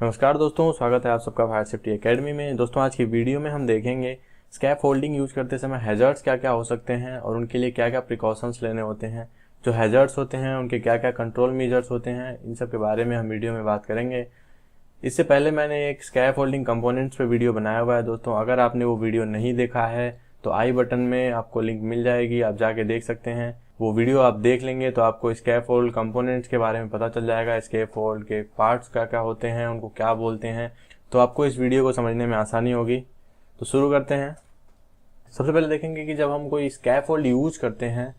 नमस्कार दोस्तों, स्वागत है आप सबका फायर सेफ्टी एकेडमी में। दोस्तों, आज की वीडियो में हम देखेंगे स्कैफ फोल्डिंग यूज करते समय हैजर्ड्स क्या क्या हो सकते हैं और उनके लिए क्या क्या प्रिकॉशंस लेने होते हैं। जो हैजर्ड्स होते हैं उनके क्या क्या कंट्रोल मेजर्स होते हैं, इन सब के बारे में हम वीडियो में बात करेंगे। इससे पहले मैंने एक स्कैफ फोल्डिंग कंपोनेंट्स पे वीडियो बनाया हुआ है दोस्तों। अगर आपने वो वीडियो नहीं देखा है तो आई बटन में आपको लिंक मिल जाएगी, आप जाके देख सकते हैं। वो वीडियो आप देख लेंगे तो आपको स्कैफोल्ड कंपोनेंट्स के बारे में पता चल जाएगा, स्कैफोल्ड के पार्ट्स क्या क्या होते हैं, उनको क्या बोलते हैं, तो आपको इस वीडियो को समझने में आसानी होगी। तो शुरू करते हैं। सबसे पहले देखेंगे कि जब हम कोई स्कैफोल्ड यूज करते हैं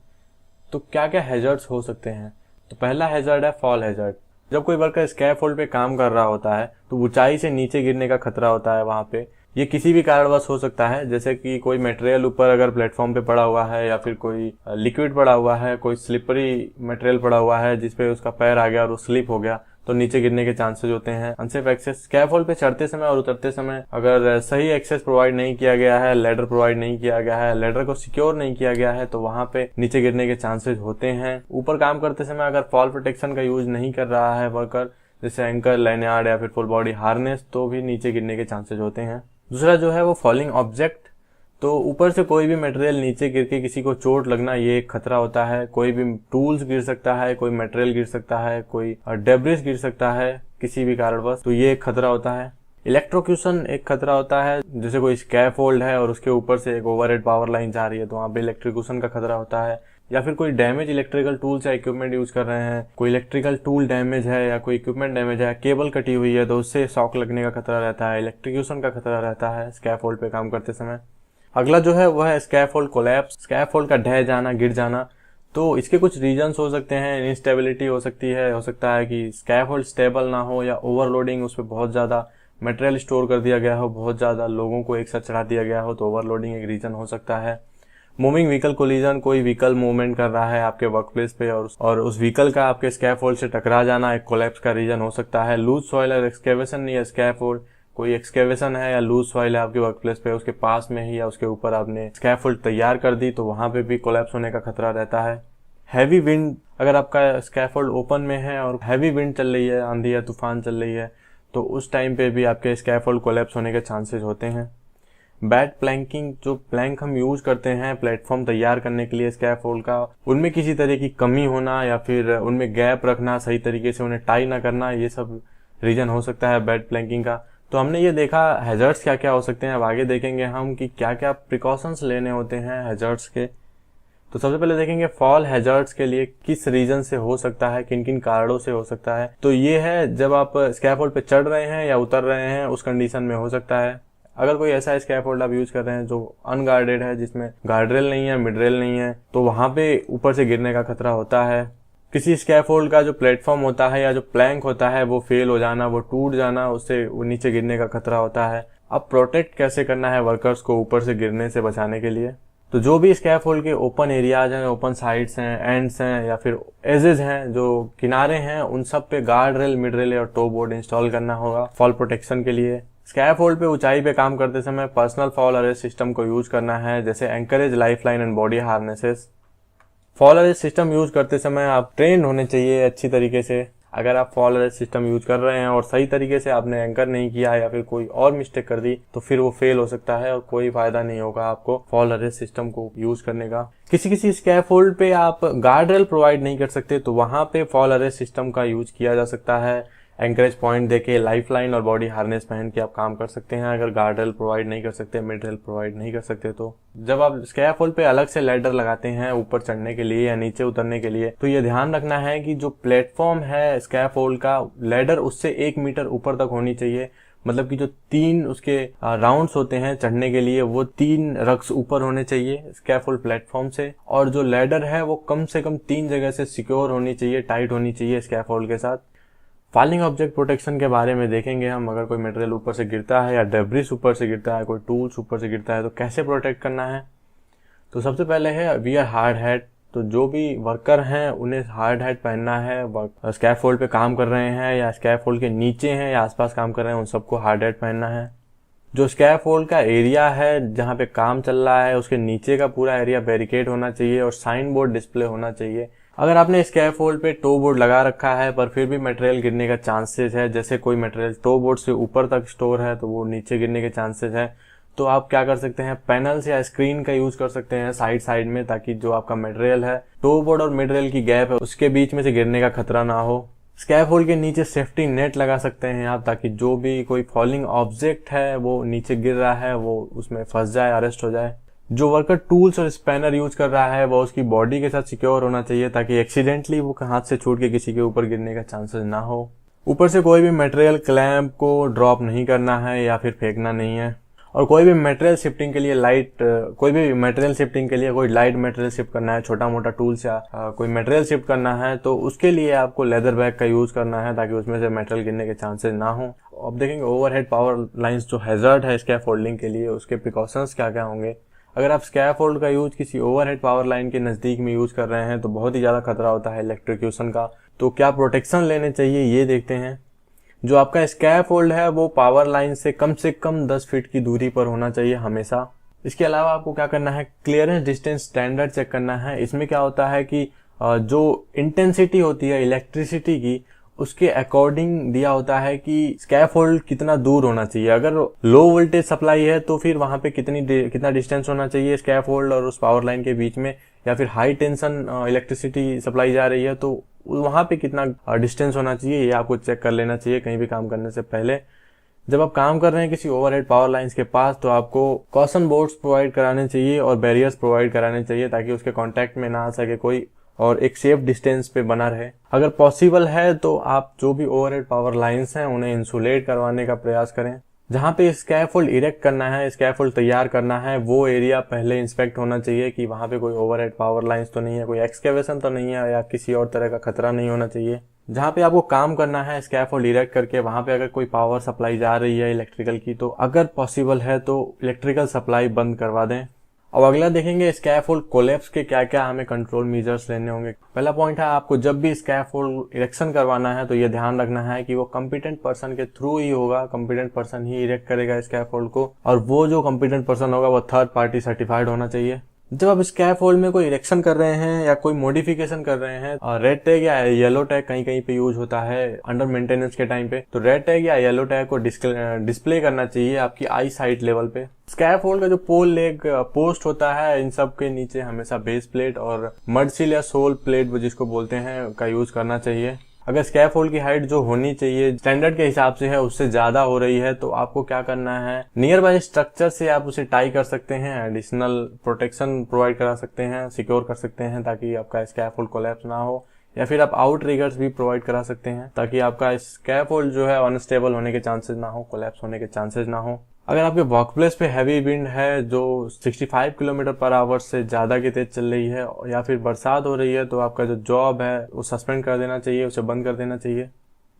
तो क्या क्या हैजर्ड्स हो सकते हैं। तो पहला हैजर्ड है फॉल हैजर्ड। जब कोई वर्कर स्कैफोल्ड पे काम कर रहा होता है तो ऊंचाई से नीचे गिरने का खतरा होता है वहां पे। ये किसी भी कारणवश हो सकता है, जैसे कि कोई मटेरियल ऊपर अगर प्लेटफॉर्म पे पड़ा हुआ है या फिर कोई लिक्विड पड़ा हुआ है, कोई स्लिपरी मटेरियल पड़ा हुआ है जिसपे उसका पैर आ गया और वो स्लिप हो गया तो नीचे गिरने के चांसेस होते हैं। अनसेफ एक्सेस, स्कैफोल्ड पे चढ़ते समय और उतरते समय अगर सही एक्सेस प्रोवाइड नहीं किया गया है, लेडर प्रोवाइड नहीं किया गया है, लेडर को सिक्योर नहीं किया गया है, तो वहां पे नीचे गिरने के चांसेस होते हैं। ऊपर काम करते समय अगर फॉल प्रोटेक्शन का यूज नहीं कर रहा है वर्कर, जैसे एंकर, लैनियार्ड या फिर फुल बॉडी हार्नेस, तो भी नीचे गिरने के चांसेस होते हैं। दूसरा जो है वो फॉलिंग ऑब्जेक्ट। तो ऊपर से कोई भी मटेरियल नीचे गिर के किसी को चोट लगना, ये एक खतरा होता है। कोई भी टूल्स गिर सकता है, कोई मटेरियल गिर सकता है, कोई डेब्रिस गिर सकता है किसी भी कारणवश, तो ये एक खतरा होता है। इलेक्ट्रोक्यूशन एक खतरा होता है, जैसे कोई स्कैफोल्ड है और उसके ऊपर से एक ओवरहेड पावर लाइन जा रही है तो वहां पे इलेक्ट्रोक्यूशन का खतरा होता है। या फिर कोई डैमेज इलेक्ट्रिकल टूल्स या इक्विपमेंट यूज कर रहे हैं, कोई इलेक्ट्रिकल टूल डैमेज है या कोई इक्विपमेंट डैमेज है, केबल कटी हुई है तो उससे शॉक लगने का खतरा रहता है, इलेक्ट्रिक्यूशन का खतरा रहता है स्कैफोल्ड पे काम करते समय। अगला जो है वह है स्कैफोल्ड कोलैप्स, स्कैफोल्ड का ढह जाना, गिर जाना। तो इसके कुछ रीजंस हो सकते हैं। इंस्टेबिलिटी हो सकती है, हो सकता है कि स्कैफोल्ड स्टेबल ना हो या ओवरलोडिंग, उस पर बहुत ज्यादा मटेरियल स्टोर कर दिया गया हो, बहुत ज्यादा लोगों को एक साथ चढ़ा दिया गया हो, तो ओवरलोडिंग एक रीजन हो सकता है। मूविंग व्हीकल कोलिजन, कोई व्हीकल मूवमेंट कर रहा है आपके वर्क प्लेस पे और उस व्हीकल का आपके स्कैफोल्ड से टकरा जाना एक कोलैप्स का रीजन हो सकता है। लूज सॉइल और एक्सकेवेशन या स्कैफोल्ड, कोई एक्सकेवेशन है या लूज सॉइल है आपके वर्क प्लेस पे, उसके पास में ही या उसके ऊपर आपने स्कैफोल्ड तैयार कर दी तो वहां पे भी कोलैप्स होने का खतरा रहता है। हैवी विंड, अगर आपका स्कैफोल्ड ओपन में है और हैवी विंड चल रही है, आंधी या तूफान चल रही है, तो उस टाइम पे भी आपके स्कैफोल्ड कोलैप्स होने के चांसेस होते हैं। बैड प्लैंकिंग, जो प्लैंक हम यूज करते हैं प्लेटफॉर्म तैयार करने के लिए स्कैफोल्ड का, उनमें किसी तरह की कमी होना या फिर उनमें गैप रखना, सही तरीके से उन्हें टाई ना करना, ये सब रीजन हो सकता है बैड प्लैंकिंग का। तो हमने ये देखा हैजर्ड्स क्या क्या हो सकते हैं। अब आगे देखेंगे हम कि क्या क्या प्रिकॉशंस लेने होते हैं हैजर्ड्स के। तो सबसे पहले देखेंगे फॉल हैजर्ड्स के लिए किस रीजन से हो सकता है, किन किन कारणों से हो सकता है। तो ये है जब आप स्कैफोल्ड पे चढ़ रहे हैं या उतर रहे हैं, उस कंडीशन में हो सकता है। अगर कोई ऐसा स्कैफोल्ड आप यूज कर रहे हैं जो अनगार्डेड है, जिसमें गार्डरेल नहीं है, मिडरेल नहीं है, तो वहां पे ऊपर से गिरने का खतरा होता है। किसी स्कैफोल्ड का जो प्लेटफॉर्म होता है या जो प्लैंक होता है वो फेल हो जाना, वो टूट जाना, उससे वो नीचे गिरने का खतरा होता है। अब प्रोटेक्ट कैसे करना है वर्कर्स को ऊपर से गिरने से बचाने के लिए। तो जो भी स्कैफोल्ड के ओपन एरियाज हैं, ओपन साइड्स हैं, एंड्स हैं या फिर एजेस हैं, जो किनारे हैं, उन सब पे गार्ड रेल, मिड रेल और टो बोर्ड इंस्टॉल करना होगा फॉल प्रोटेक्शन के लिए। स्कैफोल्ड पे ऊंचाई पे काम करते समय पर्सनल फॉल अरेस्ट सिस्टम को यूज करना है, जैसे anchorage, lifeline and body harnesses. Fall arrest system use करते समय आप ट्रेन होने चाहिए अच्छी तरीके से। अगर आप फॉल अरेस्ट सिस्टम यूज कर रहे हैं और सही तरीके से आपने एंकर नहीं किया या फिर कोई और मिस्टेक कर दी तो फिर वो फेल हो सकता है और कोई फायदा नहीं होगा आपको फॉल अरेस्ट सिस्टम को यूज करने का। किसी किसी स्कैफोल्ड पे आप गार्ड रेल प्रोवाइड नहीं कर सकते तो वहां पे फॉल अरेस्ट सिस्टम का यूज किया जा सकता है। एंकरेज पॉइंट देके लाइफलाइन और बॉडी हार्नेस पहन के आप काम कर सकते हैं। अगर गार्ड रेल प्रोवाइड नहीं कर सकते, मिड रेल प्रोवाइड नहीं कर सकते, तो जब आप स्कैफोल्ड पे अलग से लैडर लगाते हैं ऊपर चढ़ने के लिए या नीचे उतरने के लिए, तो ये ध्यान रखना है कि जो प्लेटफॉर्म है स्कैफोल्ड का, लैडर उससे 1 मीटर ऊपर तक होनी चाहिए। मतलब कि जो 3 उसके राउंड्स होते हैं चढ़ने के लिए, वो 3 रक्स ऊपर होने चाहिए स्कैफोल्ड प्लेटफॉर्म से। और जो लैडर है वो कम से कम 3 जगह से सिक्योर होनी चाहिए, टाइट होनी चाहिए स्कैफोल्ड के साथ। फॉलिंग ऑब्जेक्ट प्रोटेक्शन के बारे में देखेंगे हम। अगर कोई मटेरियल ऊपर से गिरता है या डेब्रिस ऊपर से गिरता है, कोई टूल्स ऊपर से गिरता है, तो कैसे प्रोटेक्ट करना है। तो सबसे पहले है वियर हार्ड हैट। तो जो भी वर्कर हैं उन्हें हार्ड हैट पहनना है। स्कैफोल्ड पे काम कर रहे हैं या स्कैफोल्ड के नीचे हैं या आसपास काम कर रहे हैं, उन सबको हार्ड हैट पहनना है। जो स्कैफोल्ड का एरिया है जहाँ पे काम चल रहा है उसके नीचे का पूरा एरिया बैरिकेड होना चाहिए और साइन बोर्ड डिस्प्ले होना चाहिए अगर आपने स्कैफोल्ड पे टो बोर्ड लगा रखा है पर फिर भी मटेरियल गिरने का चांसेस है, जैसे कोई मटेरियल टो बोर्ड से ऊपर तक स्टोर है तो वो नीचे गिरने के चांसेस है, तो आप क्या कर सकते हैं, पैनल्स या स्क्रीन का यूज कर सकते हैं साइड में, ताकि जो आपका मटेरियल है, टो बोर्ड और मटेरियल की गैप है, उसके बीच में से गिरने का खतरा ना हो। स्कैफोल्ड के नीचे सेफ्टी नेट लगा सकते हैं आप, ताकि जो भी कोई फॉलिंग ऑब्जेक्ट है वो नीचे गिर रहा है वो उसमें फंस जाए, अरेस्ट हो जाए। जो वर्कर टूल्स और स्पैनर यूज कर रहा है वो उसकी बॉडी के साथ सिक्योर होना चाहिए, ताकि एक्सीडेंटली वो हाथ से छूट के किसी के ऊपर गिरने का चांसेस ना हो। ऊपर से कोई भी मटेरियल क्लैंप को ड्रॉप नहीं करना है या फिर फेंकना नहीं है। और कोई भी मटेरियल शिफ्टिंग के लिए कोई लाइट मटेरियल शिफ्ट करना है, छोटा मोटा टूल्स या कोई मटेरियल शिफ्ट करना है, तो उसके लिए आपको लेदर बैग का यूज करना है, ताकि उसमें से मटेरियल गिरने के चांसेस ना हो। अब देखेंगे ओवरहेड पावर लाइंस जो हैजर्ड है स्कैफोल्डिंग के लिए, उसके प्रिकॉशंस क्या क्या होंगे। अगर आप स्कैफोल्ड का यूज किसी ओवरहेड पावर लाइन के नजदीक में यूज कर रहे हैं तो बहुत ही ज्यादा खतरा होता है इलेक्ट्रोक्यूशन का। तो क्या प्रोटेक्शन लेने चाहिए ये देखते हैं। जो आपका स्कैफोल्ड है वो पावर लाइन से कम 10 फीट की दूरी पर होना चाहिए हमेशा। इसके अलावा आपको क्या करना है, क्लियरेंस डिस्टेंस स्टैंडर्ड चेक करना है। इसमें क्या होता है कि जो इंटेंसिटी होती है इलेक्ट्रिसिटी की, उसके अकॉर्डिंग दिया होता है कि स्कैफोल्ड कितना दूर होना चाहिए। अगर लो वोल्टेज सप्लाई है तो फिर वहां पे कितना डिस्टेंस होना चाहिए स्कैफोल्ड और उस पावर लाइन के बीच में, या फिर हाई टेंशन इलेक्ट्रिसिटी सप्लाई जा रही है तो वहां पे कितना डिस्टेंस होना चाहिए, ये आपको चेक कर लेना चाहिए कहीं भी काम करने से पहले। जब आप काम कर रहे हैं किसी ओवरहेड पावर लाइंस के पास तो आपको कॉशन बोर्ड्स प्रोवाइड कराने चाहिए और बैरियर्स प्रोवाइड कराने चाहिए, ताकि उसके कांटेक्ट में ना आ सके कोई और एक सेफ डिस्टेंस पे बना रहे। अगर पॉसिबल है तो आप जो भी ओवरहेड पावर लाइंस हैं उन्हें इंसुलेट करवाने का प्रयास करें। जहां पे स्कैफोल्ड इरेक्ट करना है, स्कैफोल्ड तैयार करना है, वो एरिया पहले इंस्पेक्ट होना चाहिए कि वहां पे कोई ओवरहेड पावर लाइंस तो नहीं है, कोई एक्सकेवेशन तो नहीं है या किसी और तरह का खतरा नहीं होना चाहिए। जहां पे आपको काम करना है स्कैफोल्ड इरेक्ट करके, वहां पे अगर कोई पावर सप्लाई जा रही है इलेक्ट्रिकल की, तो अगर पॉसिबल है तो इलेक्ट्रिकल सप्लाई बंद करवा दें। अब अगला देखेंगे स्कैफोल्ड कोलैप्स के क्या क्या हमें कंट्रोल मेजर्स लेने होंगे। पहला पॉइंट है, आपको जब भी स्कैफोल्ड इरेक्शन करवाना है तो ये ध्यान रखना है कि वो कॉम्पिटेंट पर्सन के थ्रू ही होगा, कॉम्पिटेंट पर्सन ही इरेक्ट करेगा स्कैफोल्ड को, और वो जो कॉम्पिटेंट पर्सन होगा वो थर्ड पार्टी सर्टिफाइड होना चाहिए। जब आप स्कैफोल्ड में कोई इरेक्शन कर रहे हैं या कोई मॉडिफिकेशन कर रहे हैं, रेड टैग या येलो टैग कहीं कहीं पे यूज होता है अंडर मेंटेनेंस के टाइम पे, तो रेड टैग या येलो टैग को डिस्प्ले करना चाहिए आपकी आई साइट लेवल पे। स्कैफोल्ड का जो पोल लेग पोस्ट होता है, इन सब के नीचे हमेशा बेस प्लेट और मडसिल या सोल प्लेट जिसको बोलते हैं का यूज करना चाहिए। अगर स्कैफोल्ड की हाइट जो होनी चाहिए स्टैंडर्ड के हिसाब से है उससे ज्यादा हो रही है तो आपको क्या करना है, नियर बाय स्ट्रक्चर से आप उसे टाई कर सकते हैं, एडिशनल प्रोटेक्शन प्रोवाइड करा सकते हैं, सिक्योर कर सकते हैं ताकि आपका स्कैफोल्ड कोलैप्स ना हो, या फिर आप आउट रिगर्स भी प्रोवाइड करा सकते हैं ताकि आपका स्कैफोल्ड जो है अनस्टेबल होने के चांसेस ना हो, कोलैप्स होने के चांसेस ना हो। अगर आपके वर्कप्लेस पे हैवी विंड है जो 65 किलोमीटर पर आवर से ज्यादा की तेज चल रही है, या फिर बरसात हो रही है, तो आपका जो जॉब है वो सस्पेंड कर देना चाहिए, उसे बंद कर देना चाहिए।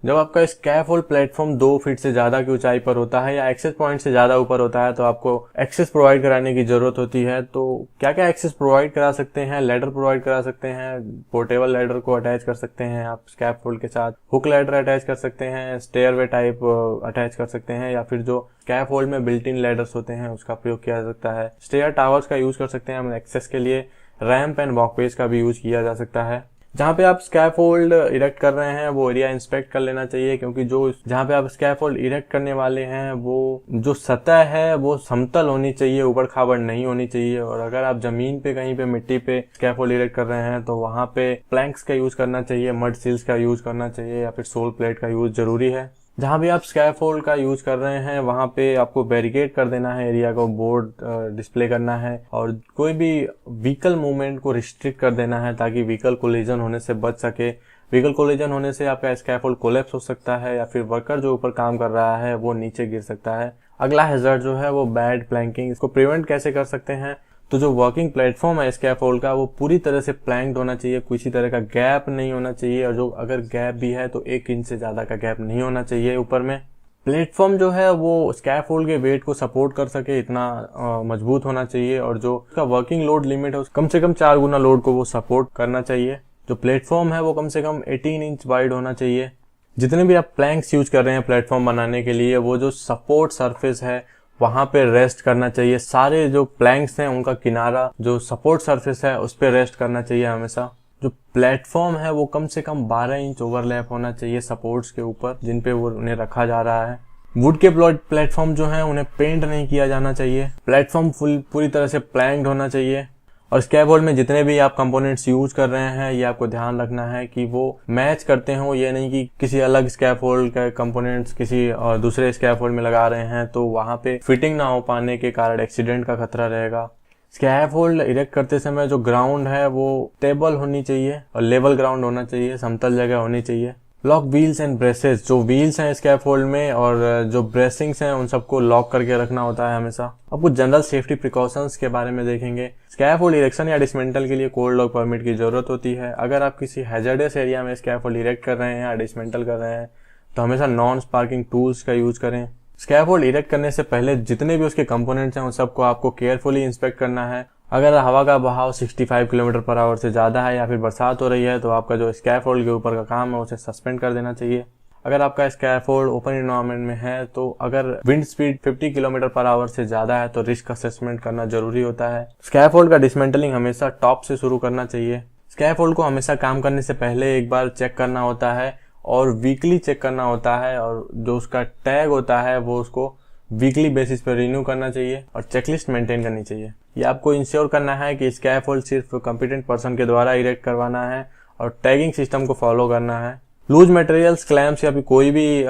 जब आपका स्कैफोल्ड प्लेटफॉर्म 2 फीट से ज्यादा की ऊंचाई पर होता है या एक्सेस पॉइंट से ज्यादा ऊपर होता है तो आपको एक्सेस प्रोवाइड कराने की जरूरत होती है। तो क्या क्या एक्सेस प्रोवाइड करा सकते हैं, लेडर प्रोवाइड करा सकते हैं, पोर्टेबल लेडर को अटैच कर सकते हैं आप स्कैफोल्ड के साथ, हुक लेडर अटैच कर सकते हैं, स्टेयरवे टाइप अटैच कर सकते हैं, या फिर जो स्कैफोल्ड में बिल्ट इन लेडर्स होते हैं उसका प्रयोग किया जा सकता है। स्टेयर टावर्स का यूज कर सकते हैं हम एक्सेस के लिए, रैंप एंड वॉकवेज का भी यूज किया जा सकता है। जहां पे आप स्कैफोल्ड इरेक्ट कर रहे हैं वो एरिया इंस्पेक्ट कर लेना चाहिए, क्योंकि जहां पे आप स्कैफोल्ड इरेक्ट करने वाले हैं वो जो सतह है वो समतल होनी चाहिए, ऊबड़ खाबड़ नहीं होनी चाहिए। और अगर आप जमीन पे कहीं पे मिट्टी पे स्कैफोल्ड इरेक्ट कर रहे हैं तो वहां पे प्लैंक्स का यूज करना चाहिए, मड सील्स का यूज करना चाहिए, या फिर सोल प्लेट का यूज जरूरी है। जहां भी आप स्कैफोल्ड का यूज कर रहे हैं वहां पे आपको बैरिकेड कर देना है एरिया को, बोर्ड डिस्प्ले करना है, और कोई भी व्हीकल मूवमेंट को रिस्ट्रिक्ट कर देना है ताकि व्हीकल कोलिजन होने से बच सके। व्हीकल कोलिजन होने से आपका स्कैफोल्ड कोलैप्स हो सकता है, या फिर वर्कर जो ऊपर काम कर रहा है वो नीचे गिर सकता है। अगला हैजर्ड जो है वो बैड प्लैंकिंग। इसको प्रिवेंट कैसे कर सकते हैं, तो जो वर्किंग प्लेटफॉर्म है स्कैफोल्ड का वो पूरी तरह से प्लैंक्ड होना चाहिए, किसी तरह का गैप नहीं होना चाहिए, और जो अगर गैप भी है तो 1 इंच से ज्यादा का गैप नहीं होना चाहिए ऊपर में। प्लेटफॉर्म जो है वो स्कैफोल्ड के वेट को सपोर्ट कर सके इतना मजबूत होना चाहिए, और जो उसका वर्किंग लोड लिमिट है कम से कम 4 गुना लोड को वो सपोर्ट करना चाहिए। जो प्लेटफॉर्म है वो कम से कम 18 इंच वाइड होना चाहिए। जितने भी आप प्लैंक्स यूज कर रहे हैं प्लेटफॉर्म बनाने के लिए, वो जो सपोर्ट सरफेस है वहां पे रेस्ट करना चाहिए। सारे जो प्लैंक्स हैं उनका किनारा जो सपोर्ट सरफेस है उस पे रेस्ट करना चाहिए हमेशा। जो प्लेटफॉर्म है वो कम से कम 12 इंच ओवरलैप होना चाहिए सपोर्ट्स के ऊपर जिन पे वो उन्हें रखा जा रहा है। वुड के प्लेटफॉर्म जो है उन्हें पेंट नहीं किया जाना चाहिए। प्लेटफॉर्म पूरी तरह से प्लैंक्ड होना चाहिए। और स्कैफोल्ड में जितने भी आप कंपोनेंट्स यूज कर रहे हैं ये आपको ध्यान रखना है कि वो मैच करते हो, ये नहीं कि किसी अलग स्कैफोल्ड का कंपोनेंट्स किसी और दूसरे स्कैफोल्ड में लगा रहे हैं तो वहां पे फिटिंग ना हो पाने के कारण एक्सीडेंट का खतरा रहेगा। स्कैफोल्ड इरेक्ट करते समय जो ग्राउंड है वो स्टेबल होनी चाहिए और लेवल ग्राउंड होना चाहिए, समतल जगह होनी चाहिए। लॉक व्हील्स एंड ब्रेसेस, जो व्हील्स हैं स्कैफोल्ड में और जो ब्रेसिंग्स हैं उन सबको लॉक करके रखना होता है हमेशा। अब कुछ जनरल सेफ्टी प्रिकॉशंस के बारे में देखेंगे। स्कैफोल्ड इरेक्शन या डिसमेंटल के लिए कोल्ड लॉक परमिट की जरूरत होती है। अगर आप किसी हैजर्डस एरिया में स्कैफोल्ड इरेक्ट कर रहे हैं या डिसमेंटल कर रहे हैं तो हमेशा नॉन स्पार्किंग टूल्स का यूज करें। स्कैफोल्ड इरेक्ट करने से पहले जितने भी उसके कंपोनेंट्स हैं उन सबको आपको केयरफुली इंस्पेक्ट करना है। अगर हवा का बहाव 65 किलोमीटर पर आवर से ज्यादा है या फिर बरसात हो रही है तो आपका जो स्कैफोल्ड के ऊपर का काम है उसे सस्पेंड कर देना चाहिए। अगर आपका स्कैफोल्ड ओपन एनवायरनमेंट में है तो अगर wind speed 50 kilometre per hour से ज्यादा है तो रिस्क असेसमेंट करना जरूरी होता है। स्कैफोल्ड का डिसमेंटलिंग हमेशा टॉप से शुरू करना चाहिए। स्कैफोल्ड को हमेशा काम करने से पहले एक बार चेक करना होता है और वीकली चेक करना होता है और जो उसका टैग होता है वो उसको वीकली बेसिस पर रिन्यू करना चाहिए और चेकलिस्ट मेंटेन करनी चाहिए। ये आपको इंश्योर करना है कि स्कैफोल्ड सिर्फ कॉम्पिटेंट पर्सन के द्वारा इरेक्ट करवाना है और टैगिंग सिस्टम को फॉलो करना है। लूज मटेरियल्स, क्लैम्प्स या फिर कोई भी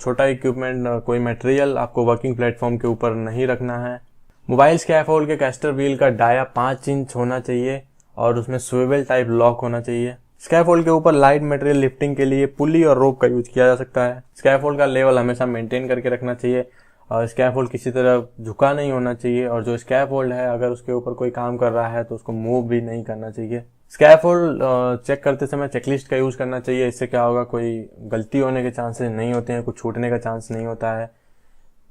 छोटा इक्विपमेंट, कोई मटेरियल आपको वर्किंग प्लेटफॉर्म के ऊपर नहीं रखना है। मोबाइल स्कैफोल्ड के कैस्टर व्हील का डाया 5 इंच होना चाहिए और उसमें स्विवेल टाइप लॉक होना चाहिए। स्कैफोल्ड के ऊपर लाइट मटेरियल लिफ्टिंग के लिए पुली और रोप का यूज किया जा सकता है। स्कैफोल्ड का लेवल हमेशा मेंटेन करके रखना चाहिए और स्कैफोल्ड किसी तरह झुका नहीं होना चाहिए और जो स्कैफोल्ड है अगर उसके ऊपर कोई काम कर रहा है तो उसको मूव भी नहीं करना चाहिए। स्कैफोल्ड चेक करते समय चेकलिस्ट का यूज करना चाहिए। इससे क्या होगा, कोई गलती होने के चांसेस नहीं होते हैं, कुछ छूटने का चांस नहीं होता है।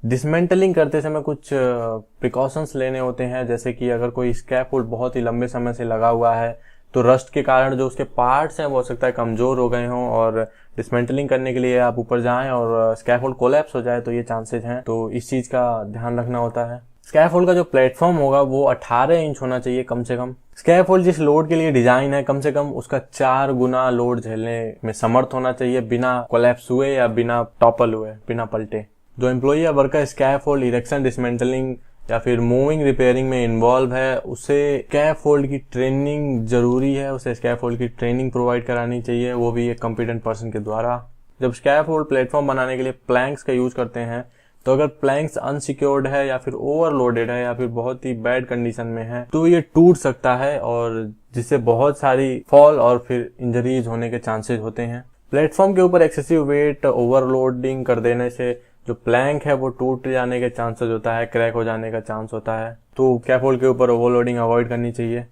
डिसमेंटलिंग करते समय कुछ प्रिकॉशंस लेने होते हैं, जैसे कि अगर कोई स्कैफोल्ड बहुत ही लंबे समय से लगा हुआ है तो रस्ट के कारण जो उसके पार्ट्स हैं वो हो सकता है कमजोर हो गए हों और डिसमेंटलिंग करने के लिए आप ऊपर जाएं और स्कैफोल्ड कोलैप्स हो जाए तो ये चांसेस हैं, तो इस चीज का ध्यान रखना होता है। स्कैफोल्ड का जो प्लेटफॉर्म होगा वो 18 इंच होना चाहिए कम से कम। स्कैफोल्ड जिस लोड के लिए डिजाइन है कम से कम उसका 4 गुना लोड झेलने में समर्थ होना चाहिए बिना कोलैप्स हुए या बिना टॉपल हुए, बिना पलटे। जो एम्प्लॉई या वर्कर स्कैफोल्ड इरेक्शन, डिसमेंटलिंग या फिर मूविंग, रिपेयरिंग में इन्वॉल्व है उसे स्कैफोल्ड की ट्रेनिंग जरूरी है। उसे स्कैफोल्ड की ट्रेनिंग प्रोवाइड करानी चाहिए, वो भी एक कॉम्पिटेंट पर्सन के द्वारा। जब स्कैफोल्ड प्लेटफॉर्म बनाने के लिए प्लैंक्स का यूज करते हैं तो अगर प्लैंक्स अनसिक्योर्ड है या फिर ओवरलोडेड है या फिर बहुत ही बैड कंडीशन में है तो ये टूट सकता है और जिससे बहुत सारी फॉल और फिर इंजरीज होने के चांसेस होते हैं। प्लेटफॉर्म के ऊपर एक्सेसिव वेट ओवरलोडिंग कर देने से जो प्लैंक है वो टूट जाने के चांसेस होता है, क्रैक हो जाने का चांस होता है, तो स्कैफोल्ड के ऊपर ओवरलोडिंग अवॉइड करनी चाहिए।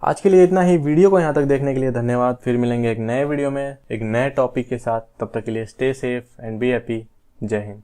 आज के लिए इतना ही। वीडियो को यहाँ तक देखने के लिए धन्यवाद। फिर मिलेंगे एक नए वीडियो में एक नए टॉपिक के साथ। तब तक के लिए stay safe and be happy. जय हिंद।